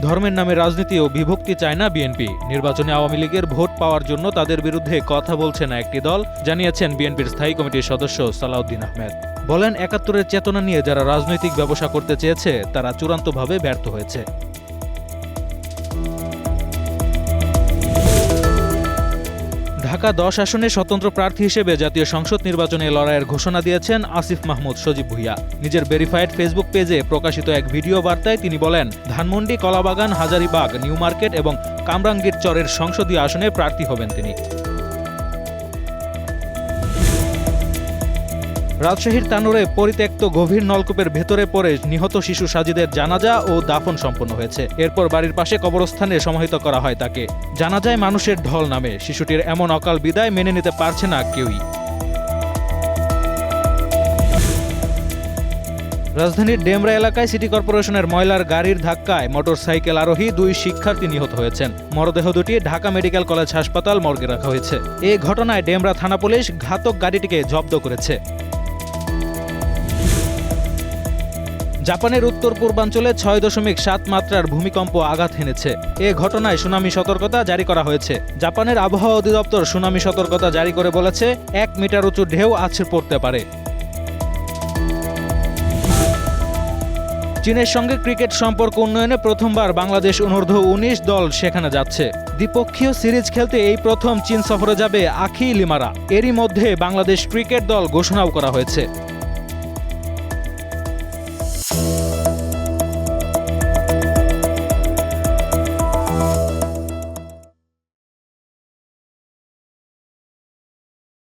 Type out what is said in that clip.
ধর্মের নামে রাজনীতি ও বিভক্তি চায় না বিএনপি। নির্বাচনে আওয়ামী লীগের ভোট পাওয়ার জন্য তাদের বিরুদ্ধে কথা বলছে না একটি দল, জানিয়েছেন বিএনপির স্থায়ী কমিটির সদস্য সালাউদ্দিন আহমেদ। বলেন, ৭১-এর চেতনা নিয়ে যারা রাজনৈতিক ব্যবসা করতে চেয়েছে তারা চূড়ান্তভাবে ব্যর্থ হয়েছে। ঢাকা ১০ আসনে স্বতন্ত্র প্রার্থী হিসেবে জাতীয় সংসদ নির্বাচনে লড়াইয়ের ঘোষণা দিয়েছেন আসিফ মাহমুদ সজীব ভুঁইয়া। নিজের ভেরিফাইড ফেসবুক পেজে প্রকাশিত এক ভিডিও বার্তায় তিনি বলেন, ধানমন্ডি, কলাবাগান, হাজারীবাগ, নিউ মার্কেট এবং কামরাঙ্গীর চরের সংসদীয় আসনে প্রার্থী হবেন তিনি। রাজশাহীর তানোরে পরিত্যক্ত গভীর নলকূপের ভেতরে পড়ে নিহত শিশু সাজিদের জানাজা ও দাফন সম্পন্ন হয়েছে। এরপর বাড়ির পাশে কবরস্থানে সমাহিত করা হয় তাকে। জানাজায় মানুষের ঢল নামে। শিশুটির এমন অকাল বিদায় মেনে নিতে পারছে না কেউই। রাজধানীর ডেমরা এলাকায় সিটি কর্পোরেশনের ময়লার গাড়ির ধাক্কায় মোটরসাইকেল আরোহী ২ শিক্ষার্থী নিহত হয়েছেন। মরদেহ দুটি ঢাকা মেডিকেল কলেজ হাসপাতাল মর্গে রাখা হয়েছে। এই ঘটনায় ডেমরা থানা পুলিশ ঘাতক গাড়িটিকে জব্দ করেছে। জাপানের উত্তর পূর্বাঞ্চলে ৬.৭ মাত্রার ভূমিকম্প আঘাত হেনেছে। এ ঘটনায় সুনামি সতর্কতা জারি করা হয়েছে। জাপানের আবহাওয়া অধিদপ্তর সুনামি সতর্কতা জারি করে বলেছে, ১ মিটার উঁচু ঢেউ আছড়ে পড়তে পারে। চীনের সঙ্গে ক্রিকেট সম্পর্ক উন্নয়নে প্রথমবার বাংলাদেশ অনূর্ধ্ব-১৯ দল সেখানে যাচ্ছে। দ্বিপক্ষীয় সিরিজ খেলতে এই প্রথম চীন সফরে যাবে আখি লিমারা। এরই মধ্যে বাংলাদেশ ক্রিকেট দল ঘোষণাও করা হয়েছে।